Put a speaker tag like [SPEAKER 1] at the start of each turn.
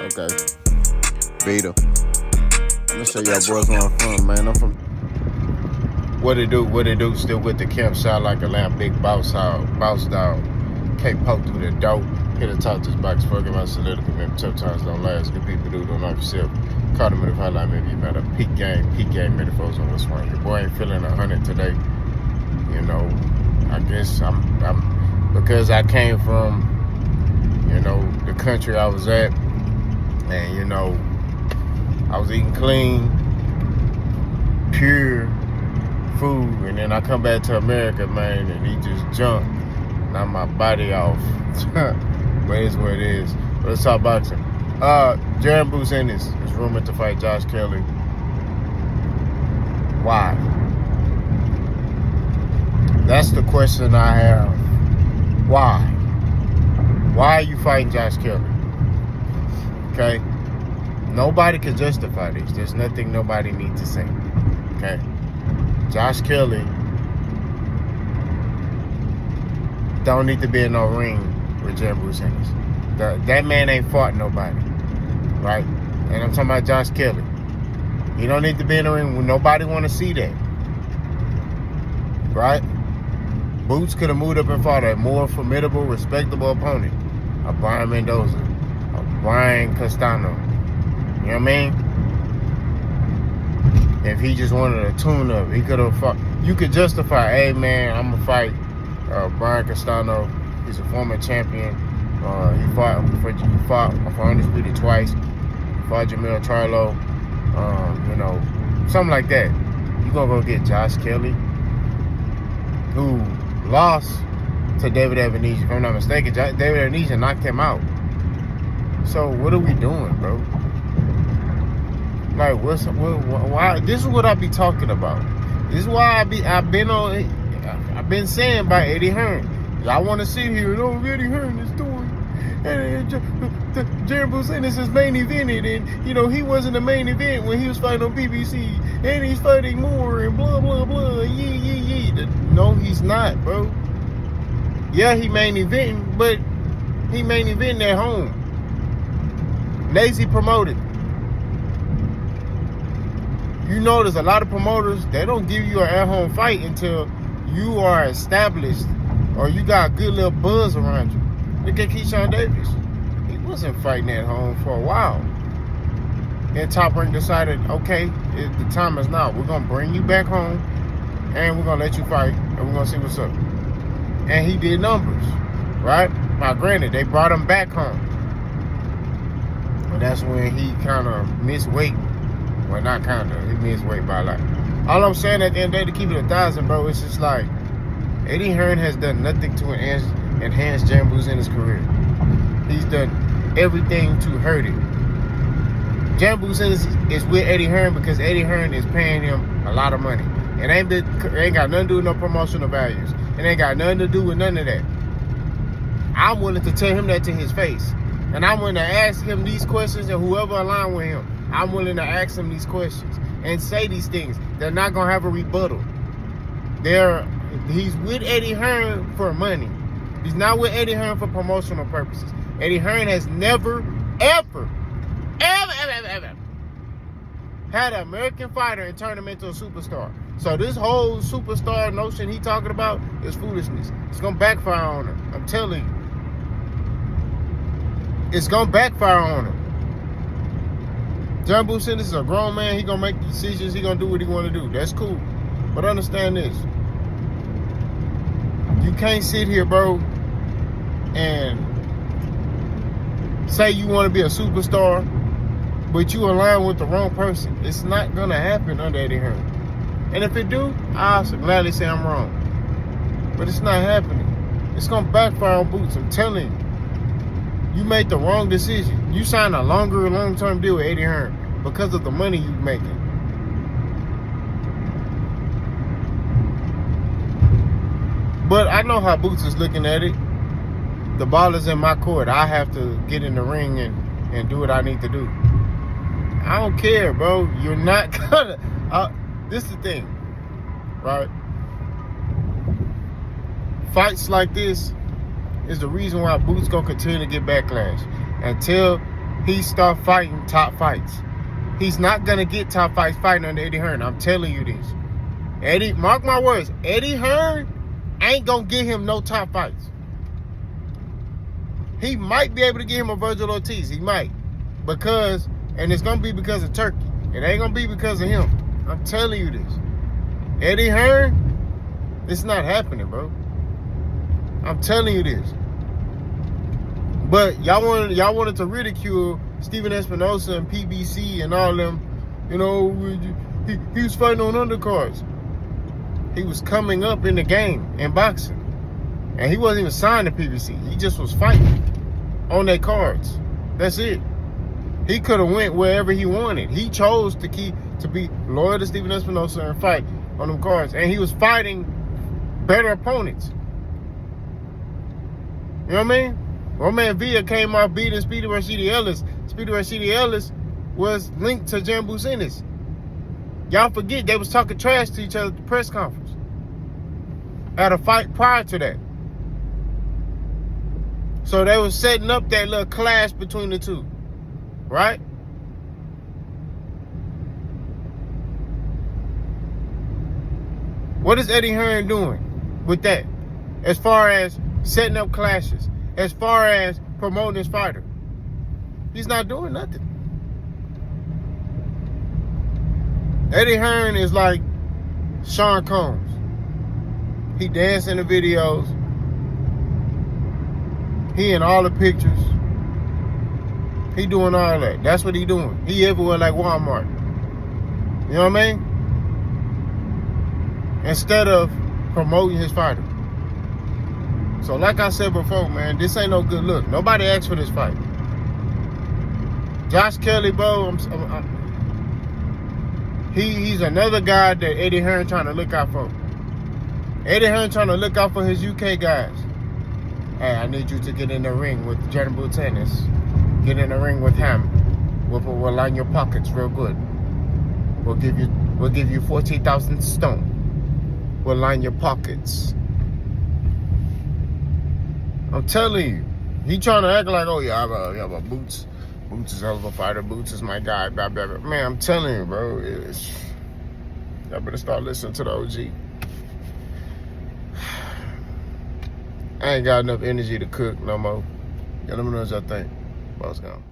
[SPEAKER 1] Okay. Beta. I'm gonna show y'all boys where I'm from, man. I'm from.
[SPEAKER 2] What it do? Still with the camp, shot like a lamb, big boss dog. Can't poke through the dope. Hit a talk this box, fucking my solidical. Remember, tough times don't last. Good people do, don't like yourself. Caught him in the highlight, maybe you better. Peak game, many folks on the swing. Your boy ain't feeling 100 today. You know, I guess I'm because I came from, you know, the country I was at, and, you know, I was eating clean, pure food, and then I come back to America, man, and he just jumped. Knocked my body off. But it's what it is. But let's talk boxing. Jaron Boots Ennis is rumored to fight Josh Kelley. Why? That's the question I have. Why? Why are you fighting Josh Kelley? Okay? Nobody can justify this. There's nothing nobody needs to say. Okay? Josh Kelley don't need to be in no ring with Jaron Boots Ennis. That man ain't fought nobody. Right? And I'm talking about Josh Kelley. He don't need to be in the ring when nobody want to see that. Right? Boots could have moved up and fought a more formidable, respectable opponent. A Brian Mendoza. A Brian Castano. You know what I mean? If he just wanted a tune-up, he could have fought. You could justify, hey man, I'm going to fight Brian Castano. He's a former champion. He fought for Undisputed twice. He fought Jamil Charlo. You know, something like that. You going to go get Josh Kelley, who lost to David Ebenezer. If I'm not mistaken, David Ebenezer knocked him out. So what are we doing, bro? Like, why? This is what I be talking about. This is why I've been saying about Eddie Hearn. Y'all want to sit here and Eddie Hearn is doing, and Jaron Boots Ennis is main evented, and you know he wasn't the main event when he was fighting on BBC, and he's fighting more and blah blah blah. Yeah. No, he's not, bro. Yeah, he main eventing, but he main eventing at home. Lazy promoted. You notice a lot of promoters, they don't give you an at-home fight until you are established or you got a good little buzz around you. Look at Keyshawn Davis. He wasn't fighting at home for a while. And Top Rank decided, okay, the time is now. We're going to bring you back home and we're going to let you fight and we're going to see what's up. And he did numbers, right? Now, granted, they brought him back home. And that's when he kind of missed weight. Well, not kind of. He missed weight by a lot. All I'm saying at the end of the day, to keep it 1,000, bro, it's just like Eddie Hearn has done nothing to enhance Jaron Boots Ennis' career. He's done everything to hurt it. Jaron Boots Ennis is with Eddie Hearn because Eddie Hearn is paying him a lot of money. It ain't got nothing to do with no promotional values. It ain't got nothing to do with none of that. I'm willing to tell him that to his face. And I'm willing to ask him these questions, and whoever align with him, I'm willing to ask him these questions and say these things. They're not going to have a rebuttal. He's with Eddie Hearn for money. He's not with Eddie Hearn for promotional purposes. Eddie Hearn has never, ever had an American fighter and turned him into a superstar. So this whole superstar notion he talking about is foolishness. It's going to backfire on him. I'm telling you. It's going to backfire on him. Jaron Boots Ennis is a grown man. He going to make decisions. He going to do what he want to do. That's cool. But understand this. You can't sit here, bro, and say you want to be a superstar, but you align with the wrong person. It's not going to happen under Eddie Hearn. And if it do, I'll gladly say I'm wrong. But it's not happening. It's going to backfire on Boots. I'm telling you. You made the wrong decision. You signed a long-term deal with Eddie Hearn because of the money you're making. But I know how Boots is looking at it. The ball is in my court. I have to get in the ring and do what I need to do. I don't care, bro. You're not gonna... this is the thing, right? Fights like this is the reason why Boots gonna continue to get backlash until he start fighting top fights. He's not gonna get top fights fighting under Eddie Hearn. I'm telling you this. Eddie, mark my words, Eddie Hearn ain't gonna get him no top fights. He might be able to get him a Virgil Ortiz. He might. Because, and it's gonna be because of Turkey. It ain't gonna be because of him. I'm telling you this. Eddie Hearn, it's not happening, bro. I'm telling you this. But y'all wanted to ridicule Steven Espinosa and PBC and all them. You know, he was fighting on undercards. He was coming up in the game in boxing. And he wasn't even signed to PBC. He just was fighting on their cards. That's it. He could have went wherever he wanted. He chose to be loyal to Steven Espinosa and fight on them cards. And he was fighting better opponents. You know what I mean? My man Villa came off beating Speedy Rashidi Ellis. Speedy Rashidi Ellis was linked to Jaron Boots Ennis. Y'all forget they was talking trash to each other at the press conference. At a fight prior to that. So they was setting up that little clash between the two. Right? What is Eddie Hearn doing with that? As far as setting up clashes, as far as promoting his fighter, he's not doing nothing. Eddie Hearn is like Sean Combs. He dances in the videos. He in all the pictures. He doing all that. That's what he doing. He everywhere like Walmart. You know what I mean? Instead of promoting his fighter. So like I said before, man, this ain't no good look. Nobody asked for this fight. Josh Kelley, bro, he's another guy that Eddie Hearn trying to look out for. Eddie Hearn trying to look out for his UK guys. Hey, I need you to get in the ring with Jaron Boots Ennis. Get in the ring with him. We'll line your pockets real good. We'll give you 14,000 stone. We'll line your pockets. I'm telling you, he trying to act like, oh yeah, I'm a Boots. Boots is a hell of a fighter. Boots is my guy. Blah, blah, blah. Man, I'm telling you, bro. Y'all better start listening to the OG. I ain't got enough energy to cook no more. Y'all let me know what y'all think. Boss gone.